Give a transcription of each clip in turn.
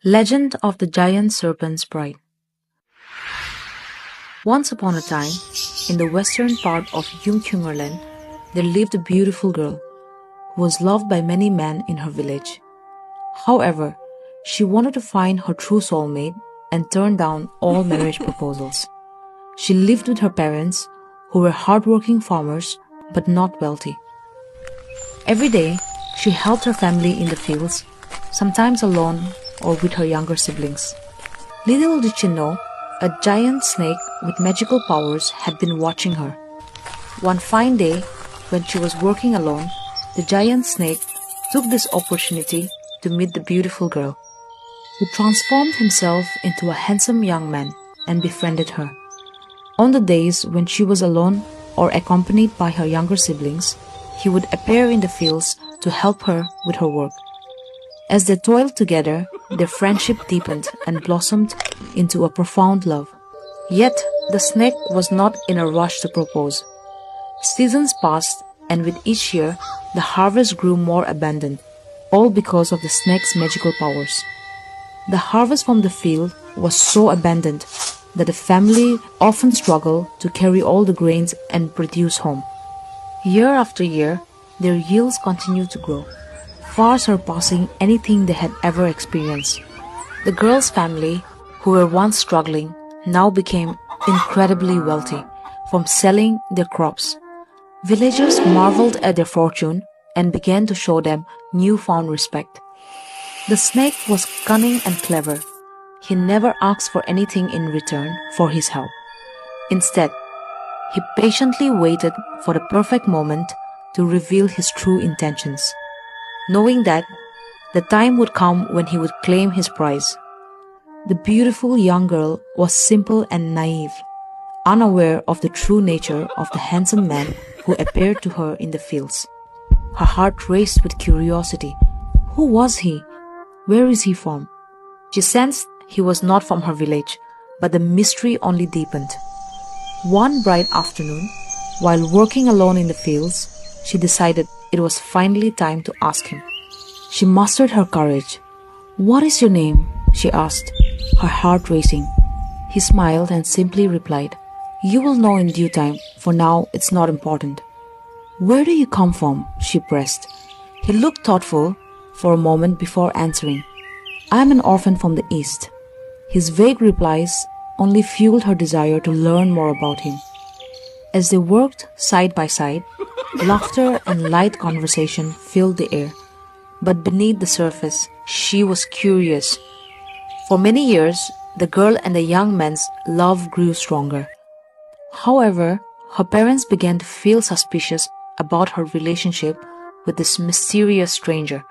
Legend of the Giant Serpent's Bride. Once upon a time, in the western part of Yimkhuing, there lived a beautiful girl who was loved by many men in her village. However, she wanted to find her true soulmate and turned down all marriage proposals. She lived with her parents, who were hardworking farmers but not wealthy. Every day, she helped her family in the fields, sometimes alone or with her younger siblings. Little did she know, a giant snake with magical powers had been watching her. One fine day, when she was working alone, the giant snake took this opportunity to meet the beautiful girl, who transformed himself into a handsome young man and befriended her. On the days when she was alone or accompanied by her younger siblings, he would appear in the fields to help her with her work. As they toiled together, their friendship deepened and blossomed into a profound love. Yet, the snake was not in a rush to propose. Seasons passed, and with each year, the harvest grew more abundant, all because of the snake's magical powers. The harvest from the field was so abundant that the family often struggled to carry all the grains and produce home. Year after year, their yields continued to grow, far surpassing anything they had ever experienced. The girl's family, who were once struggling, now became incredibly wealthy from selling their crops. Villagers marveled at their fortune and began to show them newfound respect. The snake was cunning and clever. He never asked for anything in return for his help. Instead, he patiently waited for the perfect moment to reveal his true intentions, knowing that the time would come when he would claim his prize. The beautiful young girl was simple and naive, unaware of the true nature of the handsome man who appeared to her in the fields. Her heart raced with curiosity. Who was he? Where is he from? She sensed he was not from her village, but the mystery only deepened. One bright afternoon, while working alone in the fields, she decided it was finally time to ask him. She mustered her courage. "What is your name?" she asked, her heart racing. He smiled and simply replied, "You will know in due time, for now it's not important." "Where do you come from?" she pressed. He looked thoughtful for a moment before answering. "I am an orphan from the east." His vague replies only fueled her desire to learn more about him. As they worked side by side, laughter and light conversation filled the air. But beneath the surface, she was curious. For many years, the girl and the young man's love grew stronger. However, her parents began to feel suspicious about her relationship with this mysterious stranger.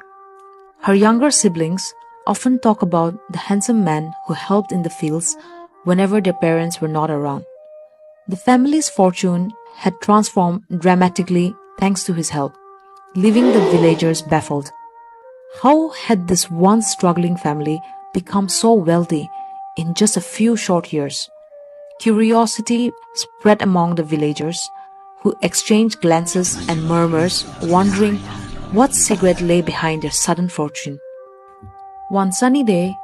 Her younger siblings often talk about the handsome man who helped in the fields whenever their parents were not around. The family's fortune had transformed dramatically thanks to his help, leaving the villagers baffled. How had this once struggling family become so wealthy in just a few short years? Curiosity spread among the villagers, who exchanged glances and murmurs, wondering what secret lay behind their sudden fortune. One sunny day,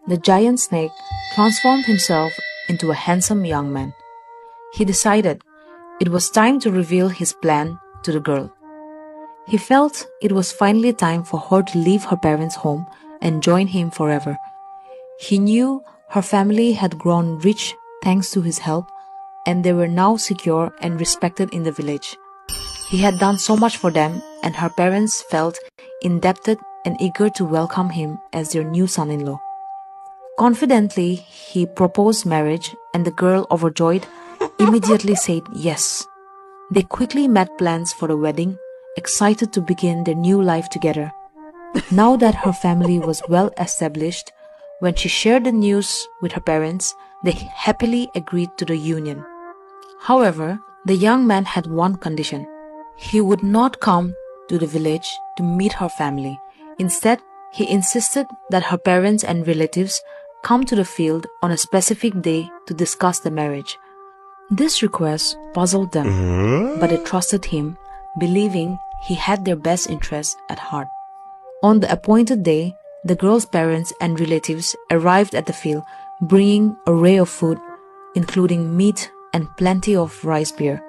the giant snake transformed himself into a handsome young man. He decided it was time to reveal his plan to the girl. He felt it was finally time for her to leave her parents' home and join him forever. He knew her family had grown rich thanks to his help, and they were now secure and respected in the village. He had done so much for them, and her parents felt indebted and eager to welcome him as their new son-in-law. Confidently, he proposed marriage, and the girl, overjoyed, immediately said yes. They quickly made plans for the wedding, excited to begin their new life together. Now that her family was well established, when she shared the news with her parents, they happily agreed to the union. However, the young man had one condition. He would not come to the village to meet her family. Instead, he insisted that her parents and relatives come to the field on a specific day to discuss the marriage. This request puzzled them, but they trusted him, believing he had their best interests at heart. On the appointed day, the girl's parents and relatives arrived at the field, bringing an array of food, including meat and plenty of rice beer.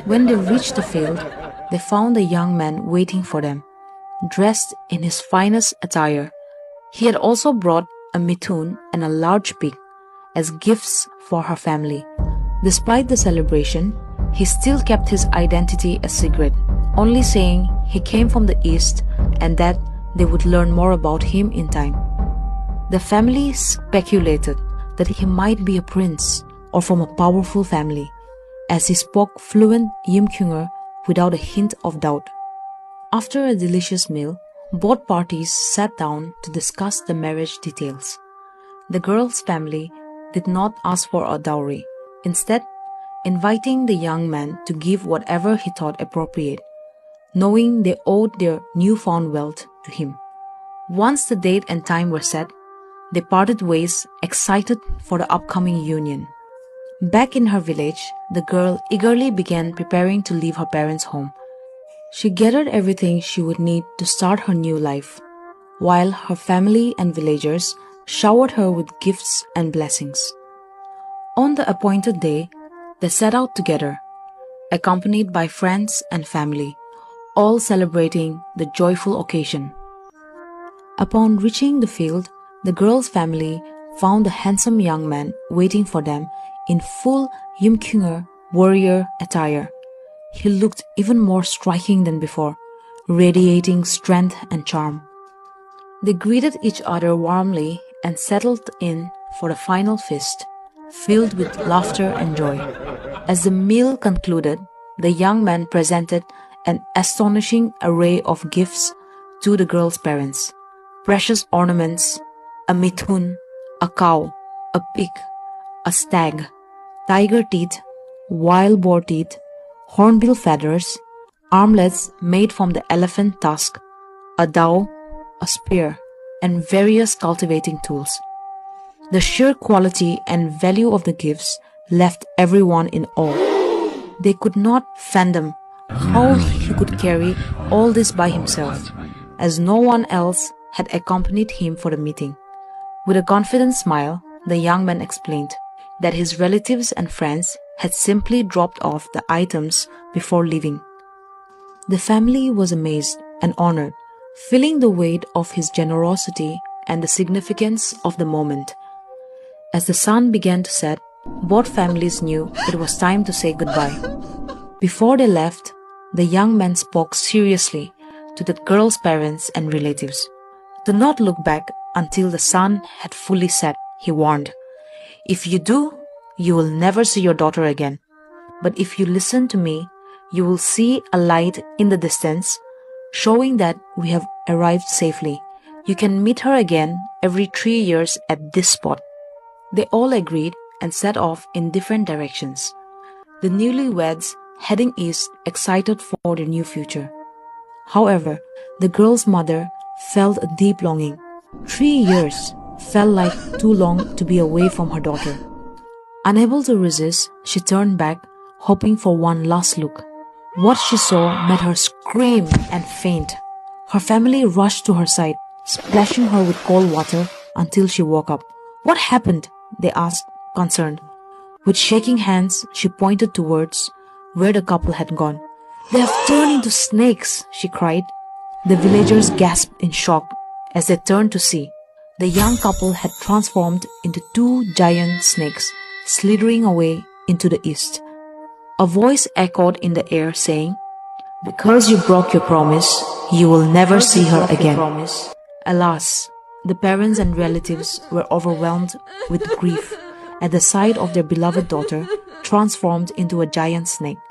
When they reached the field, they found a young man waiting for them, dressed in his finest attire. He had also brought a mithun and a large pig as gifts for her family. Despite the celebration, he still kept his identity a secret, only saying he came from the east and that they would learn more about him in time. The family speculated that he might be a prince or from a powerful family, as he spoke fluent Yimkhuing without a hint of doubt. After a delicious meal, both parties sat down to discuss the marriage details. The girl's family did not ask for a dowry, instead inviting the young man to give whatever he thought appropriate, knowing they owed their newfound wealth to him. Once the date and time were set, they parted ways, excited for the upcoming union. Back in her village, the girl eagerly began preparing to leave her parents' home. She gathered everything she would need to start her new life, while her family and villagers showered her with gifts and blessings. On the appointed day, they set out together, accompanied by friends and family, all celebrating the joyful occasion. Upon reaching the field, the girl's family found a handsome young man waiting for them in full Yimkhuing warrior attire. He looked even more striking than before, radiating strength and charm. They greeted each other warmly and settled in for the final feast, filled with laughter and joy. As the meal concluded, the young man presented an astonishing array of gifts to the girl's parents: precious ornaments, a mithun, a cow, a pig, a stag, tiger teeth, wild boar teeth, hornbill feathers, armlets made from the elephant tusk, a dao, a spear, and various cultivating tools. The sheer quality and value of the gifts left everyone in awe. They could not fathom how he could carry all this by himself, as no one else had accompanied him for the meeting. With a confident smile, the young man explained that his relatives and friends had simply dropped off the items before leaving. The family was amazed and honored, feeling the weight of his generosity and the significance of the moment. As the sun began to set, both families knew it was time to say goodbye. Before they left, the young man spoke seriously to the girl's parents and relatives. "Do not look back until the sun had fully set," he warned. "If you do, you will never see your daughter again. But if you listen to me, you will see a light in the distance, showing that we have arrived safely. You can meet her again every 3 years at this spot." They all agreed and set off in different directions, the newlyweds heading east, excited for their new future. However, the girl's mother felt a deep longing. 3 years felt like too long to be away from her daughter. Unable to resist, she turned back, hoping for one last look. What she saw made her scream and faint. Her family rushed to her side, splashing her with cold water until she woke up. "What happened?" they asked, concerned. With shaking hands, she pointed towards where the couple had gone. "They have turned into snakes," she cried. The villagers gasped in shock as they turned to see. The young couple had transformed into 2 giant snakes, slithering away into the east. A voice echoed in the air saying, "Because you broke your promise, you will never see her again." Alas, the parents and relatives were overwhelmed with grief at the sight of their beloved daughter transformed into a giant snake,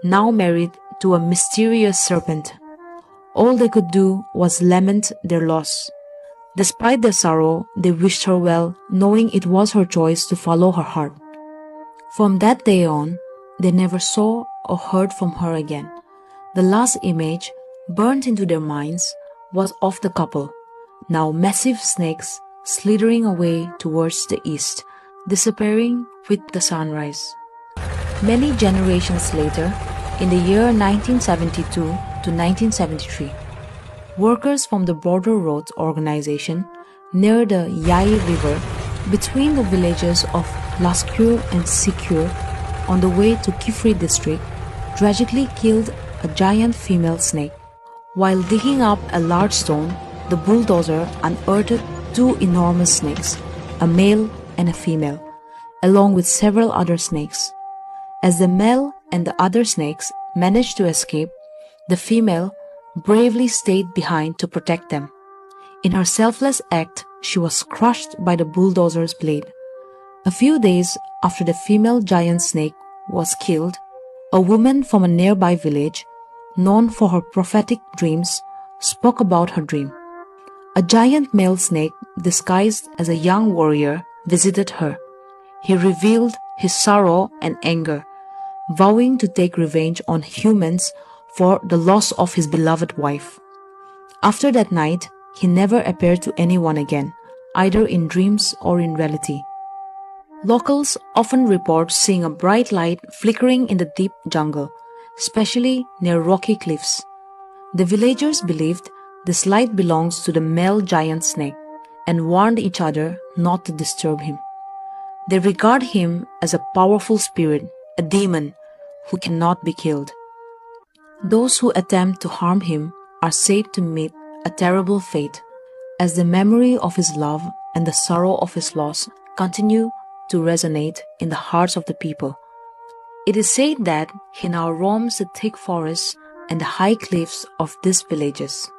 now married to a mysterious serpent. All they could do was lament their loss. Despite their sorrow, they wished her well, knowing it was her choice to follow her heart. From that day on, they never saw or heard from her again. The last image burnt into their minds was of the couple, now massive snakes slithering away towards the east, disappearing with the sunrise. Many generations later, in the year 1972 to 1973, Workers from the Border Roads organization near the Yai River between the villages of Lascure and Sicure on the way to Kifri district tragically killed a giant female snake. While digging up a large stone, the bulldozer unearthed two enormous snakes, a male and a female, along with several other snakes. As the male and the other snakes managed to escape, the female bravely stayed behind to protect them. In her selfless act, she was crushed by the bulldozer's blade. A few days after the female giant snake was killed, a woman from a nearby village, known for her prophetic dreams, spoke about her dream. A giant male snake disguised as a young warrior visited her. He revealed his sorrow and anger, vowing to take revenge on humans for the loss of his beloved wife. After that night, he never appeared to anyone again, either in dreams or in reality. Locals often report seeing a bright light flickering in the deep jungle, especially near rocky cliffs. The villagers believed this light belongs to the male giant snake and warned each other not to disturb him. They regard him as a powerful spirit, a demon who cannot be killed. Those who attempt to harm him are said to meet a terrible fate, as the memory of his love and the sorrow of his loss continue to resonate in the hearts of the people. It is said that he now roams the thick forests and the high cliffs of these villages.